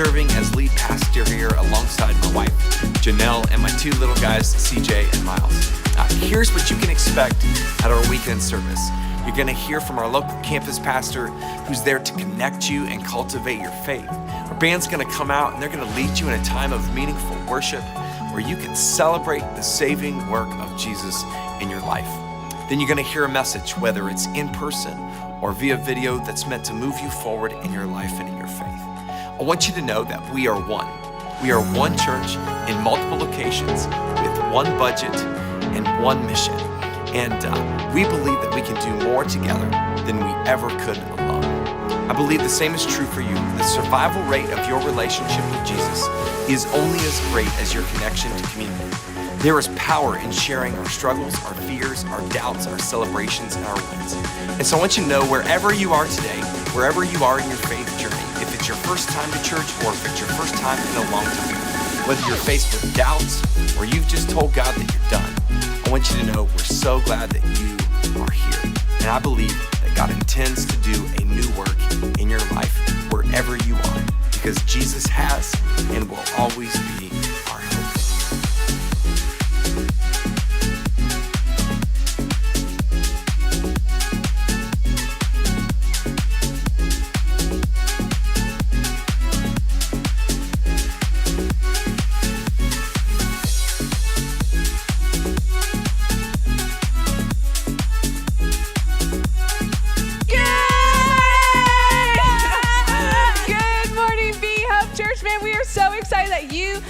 serving as lead pastor here alongside my wife, Janelle, and my two little guys, CJ and Miles. Here's what you can expect at our weekend service. You're going to hear from our local campus pastor who's there to connect you and cultivate your faith. Our band's going to come out and they're going to lead you in a time of meaningful worship where you can celebrate the saving work of Jesus in your life. Then you're going to hear a message, whether it's in person or via video, that's meant to move you forward in your life and in your faith. I want you to know that we are one. We are one church in multiple locations with one budget and one mission. And we believe that we can do more together than we ever could alone. I believe the same is true for you. The survival rate of your relationship with Jesus is only as great as your connection to community. There is power in sharing our struggles, our fears, our doubts, our celebrations, and our wins. And so I want you to know, wherever you are today, wherever you are in your faith journey, if it's your first time to church or if it's your first time in a long time, whether you're faced with doubts or you've just told God that you're done, I want you to know we're so glad that you are here. And I believe that God intends to do a new work in your life wherever you are, because Jesus has and will always be our hope.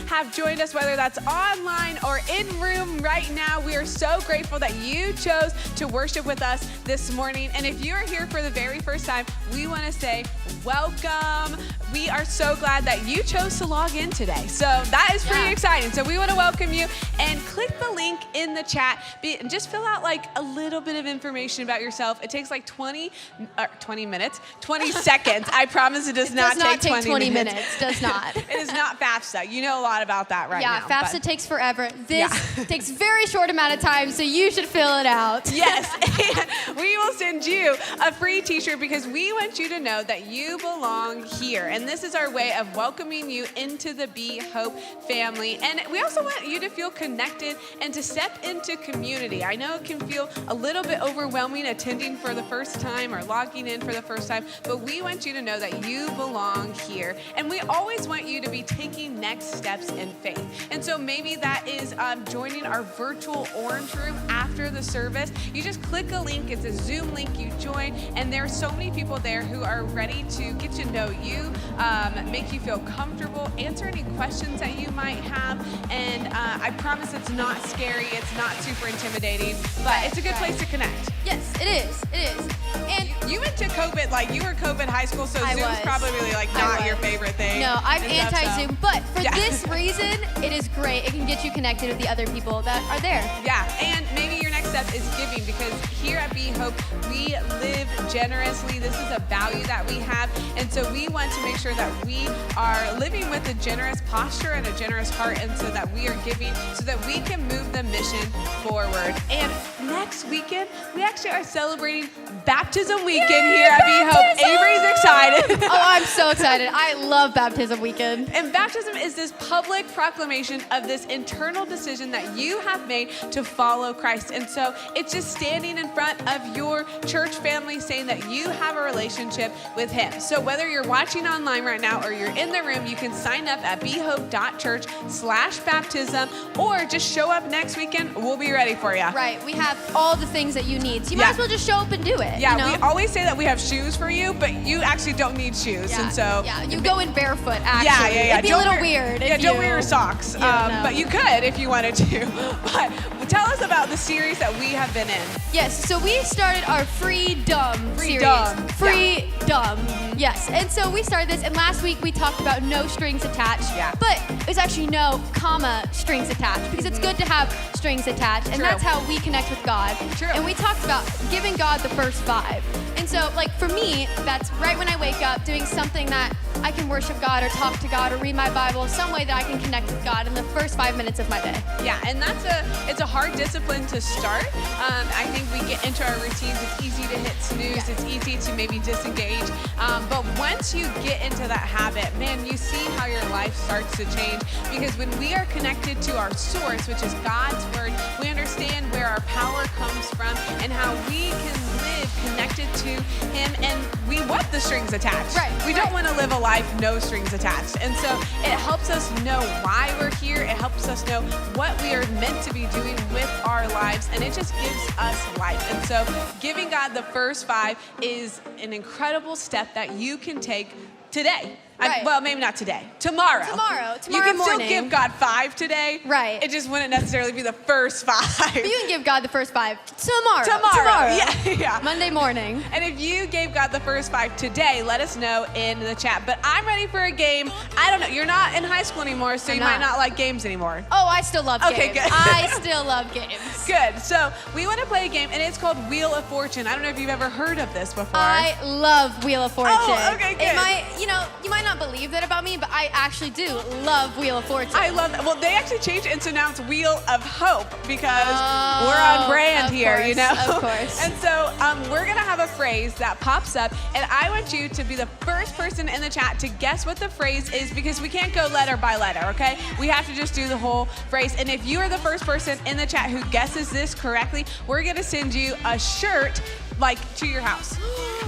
Have joined us, whether that's online or in room right now. We are so grateful that you chose to worship with us this morning. And if you are here for the very first time, we want to say welcome. We are so glad that you chose to log in today. So that is pretty exciting. So we want to welcome you, and click the link in the chat. Just fill out like a little bit of information about yourself. It takes like 20 seconds. I promise it does not take 20 minutes. Does not. It is not FAFSA. You know a lot about that right now. Yeah, FAFSA takes forever. This takes very short amount of time, so you should fill it out. Yes, and we will send you a free t-shirt because we want you to know that you belong here. And this is our way of welcoming you into the Be Hope family. And we also want you to feel connected and to step into community. I know it can feel a little bit overwhelming attending for the first time or logging in for the first time, but we want you to know that you belong here. And we always want you to be be taking next steps in faith. And so maybe that is joining our virtual orange room after the service. You just click a link, it's a Zoom link, you join, and there are so many people there who are ready to get to know you, make you feel comfortable, answer any questions that you might have, and I promise it's not scary, it's not super intimidating, but it's a good place to connect. Yes, it is. It is. And You went to COVID, like you were COVID high school, so I Zoom's was. probably really like I not your was. favorite thing. no, I'm and stuff, so- anti-Zoom, but for Yeah. this reason, it is great. It can get you connected with the other people that are there. Yeah, and maybe your next step is giving, because here at Be Hope, we live generously. This is a value that we have, and so we want to make sure that we are living with a generous posture and a generous heart, and so that we are giving so that we can move the mission forward. And next weekend, we actually are celebrating Baptism Weekend here at Be Hope. baptism! Avery's excited. Oh, I'm so excited. I love baptism weekend. And baptism is this public proclamation of this internal decision that you have made to follow Christ. And so it's just standing in front of your church family saying that you have a relationship with Him. So whether you're watching online right now or you're in the room, you can sign up at behope.church/baptism, or just show up next weekend. We'll be ready for you. Right, we have all the things that you need. So you Yeah. might as well just show up and do it. Yeah, you know? we always say that we have shoes for you, but you actually don't need shoes. Yeah, And so yeah, you go in barefoot. Actually, Yeah. It'd be a Don't little wear- weird. Yeah, if don't you, wear your socks. know. But you could if you wanted to. But tell us about the series that we have been in. Yes, so we started our Freedom series. Freedom, Freedom. Yes, and so we started this, and last week we talked about no strings attached. Yeah. But it's actually no comma strings attached, because it's good to have strings attached, and True. that's how we connect with God. True. And we talked about giving God the first 5. And so, like, for me, that's right when I wake up, doing something that I can worship God or talk to God or read my Bible, some way that I can connect with God in the first 5 minutes of my day. Yeah, and it's a hard discipline to start. I think we get into our routines. It's easy to hit snooze. Yeah. It's easy to maybe disengage. But once you get into that habit, man, you see how your life starts to change. Because when we are connected to our source, which is God's word, we understand where our power comes from and how we can live connected to Him. And we want the strings attached. Right, We don't right. want to live a life no strings attached. And so it helps us know why we're here. It helps us know what we are meant to be doing with our lives. And it just gives us life. And so giving God the first 5 is an incredible step that you can take today. Right. Well, maybe not today. Tomorrow. Tomorrow You can morning. still give God 5 today. Right. It just wouldn't necessarily be the first 5. But you can give God the first 5 tomorrow. Tomorrow. Yeah. Monday morning. And if you gave God the first 5 today, let us know in the chat. But I'm ready for a game. I don't know. You're not in high school anymore, so you might not. not like games anymore. Oh, I still love Okay, games. good. I still love games. Good. So we want to play a game, and it's called Wheel of Fortune. I don't know if you've ever heard of this before. I love Wheel of Fortune. Oh, okay, good. It might, you might not believe that about me, but I actually do love Wheel of Fortune. I love that. Well, they actually changed it, and so now it's Wheel of Hope because Oh, we're on brand of here, you know? course, of course. And so we're going to have a phrase that pops up, and I want you to be the first person in the chat to guess what the phrase is, because we can't go letter by letter, okay? We have to just do the whole phrase. And if you are the first person in the chat who guesses this correctly, we're going to send you a shirt, like, to your house.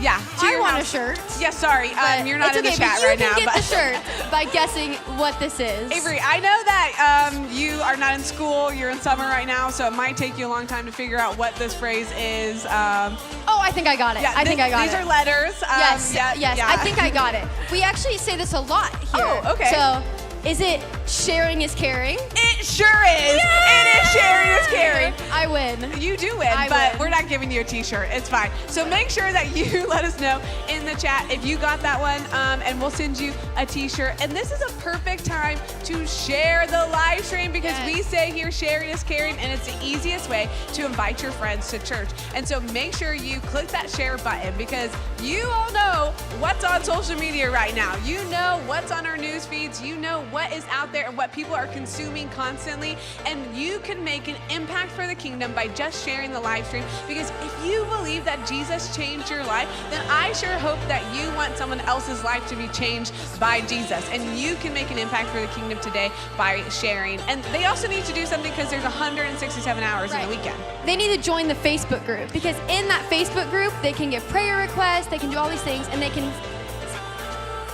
Yeah, to I your want a house. shirt. Yeah, sorry, But you're not it's in the okay, chat but you right can now. get but the shirt by guessing what this is. Avery, I know that you are not in school. You're in summer right now, so it might take you a long time to figure out what this phrase is. Oh, I think I got it. I think I got these it. are letters. Yes, yeah, yes, yeah. I think I got it. We actually say this a lot here. Oh, okay. So, is it sharing is caring? It sure is. It is sharing is caring. I win. You do win, I but win. we're not giving you a t-shirt. It's fine. So make sure that you let us know in the chat if you got that one, and we'll send you a t-shirt. And this is a perfect time to share the live stream, because Yes. we say here sharing is caring, and it's the easiest way to invite your friends to church. And so make sure you click that share button, because you all know what's on social media right now. You know what's on our news feeds. You know what is out there and what people are consuming constantly. And you can make an impact for the kingdom by just sharing the live stream. Because if you believe that Jesus changed your life, then I sure hope that you want someone else's life to be changed by Jesus. And you can make an impact for the kingdom today by sharing. And they also need to do something, because there's 167 hours in Right. the weekend. They need to join the Facebook group, because in that Facebook group, they can give prayer requests, they can do all these things, and they can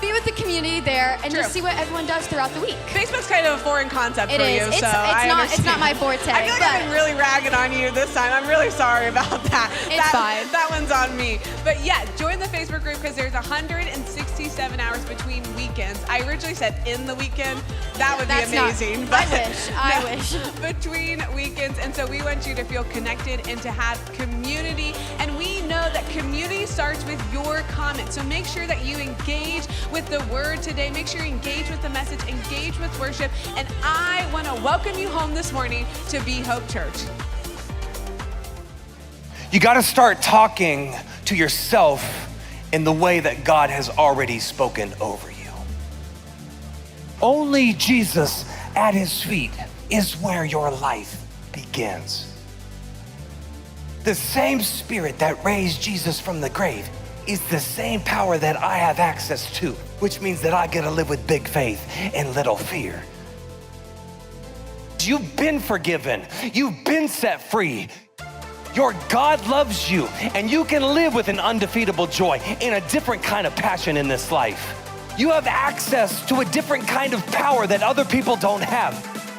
be with the community there and True. just see what everyone does throughout the week. Facebook's kind of a foreign concept It for is. you, It's so I not understand. my forte. I feel like I've been really ragging on you this time. I'm really sorry about that. It's fine. That one's on me. But yeah, join the Facebook group because there's 167 hours between weekends. I originally said in the weekend. That would be That's not- amazing. I wish. Between weekends. And so we want you to feel connected and to have community. And we know that community starts with your comments. So make sure that you engage with the word today. Make sure you engage with the message, engage with worship. And I want to welcome you home this morning to Be Hope Church. You got to start talking to yourself in the way that God has already spoken over you. Only Jesus at his feet is where your life begins. The same spirit that raised Jesus from the grave is the same power that I have access to, which means that I get to live with big faith and little fear. You've been forgiven. You've been set free. Your God loves you, and you can live with an undefeatable joy and a different kind of passion in this life. You have access to a different kind of power that other people don't have.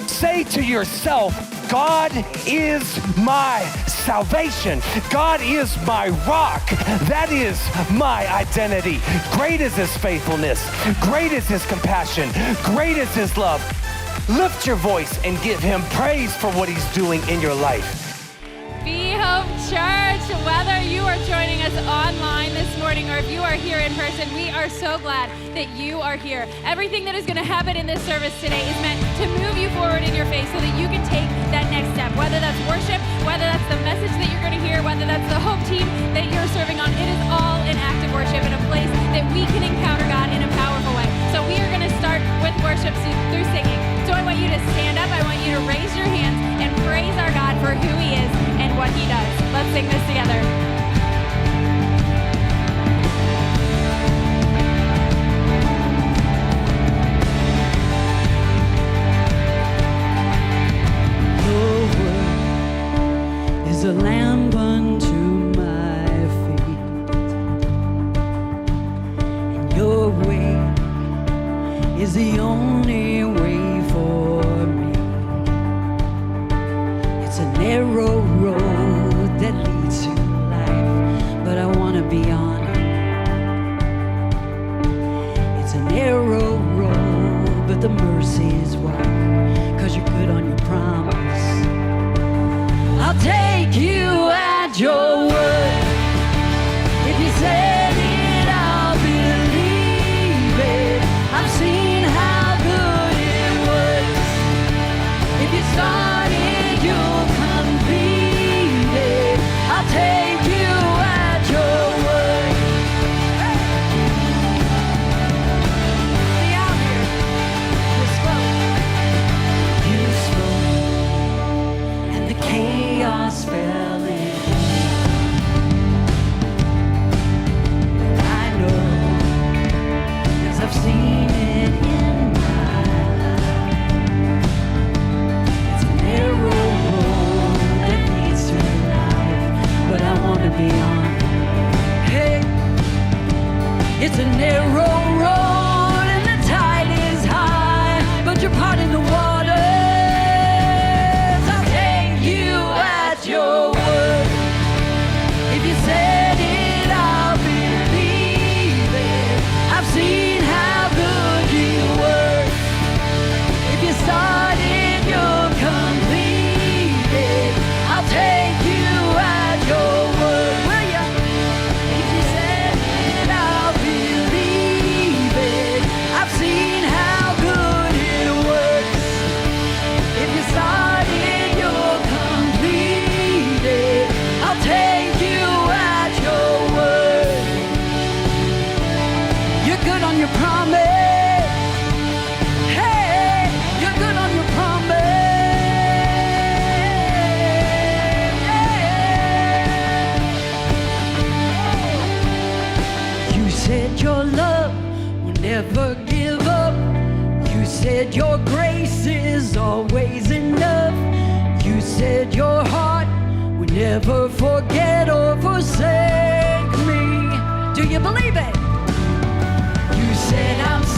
Say to yourself, God is my salvation. God is my rock. That is my identity. Great is his faithfulness. Great is his compassion. Great is his love. Lift your voice and give him praise for what he's doing in your life. Be Hope Church, whether you are joining us online this morning or if you are here in person, we are so glad that you are here. Everything that is going to happen in this service today is meant to move you forward in your faith so that you can take that next step, whether that's worship, whether that's the message that you're going to hear, whether that's the Hope team that you're serving on. It is all an act of worship in a place that we can encounter God in a powerful way. So we are going to start with worship through singing. So I want you to stand up, I want you to raise your hands and praise our God for who he is and what he does. Let's sing this together. Your word is a lamp unto my feet, and your way is the only way for me. It's a narrow road that leads to life, but I want to be on it. It's a narrow road, but the mercy is wide, 'cause you're good on your promise. I'll take you at your word. If you said it, I'll believe it. I've seen how good it works. If you started, you'll complete it. I'll take you at your word. Sing out here. You spoke, and the chaos fell in. I know, 'cause I've seen it in my life. It's a narrow road that leads to life, but I want to be on it. Hey, it's a narrow road and the tide is high, but you're parting the waters. I'll take you at your word. If you said it, I'll believe it. I've seen how good you work. If you started, you'll complete it. I'll take you at your word. Will ya? If you said it, I'll believe it. I've seen how good it works. If you started, you'll complete it. I'll take you at your word. You're good on your promise. Hey, you're good on your promise. Yeah. You said your love will never give up. You said your grace is always enough. You said your heart would never forget or forsake me. Do you believe it? You said I'm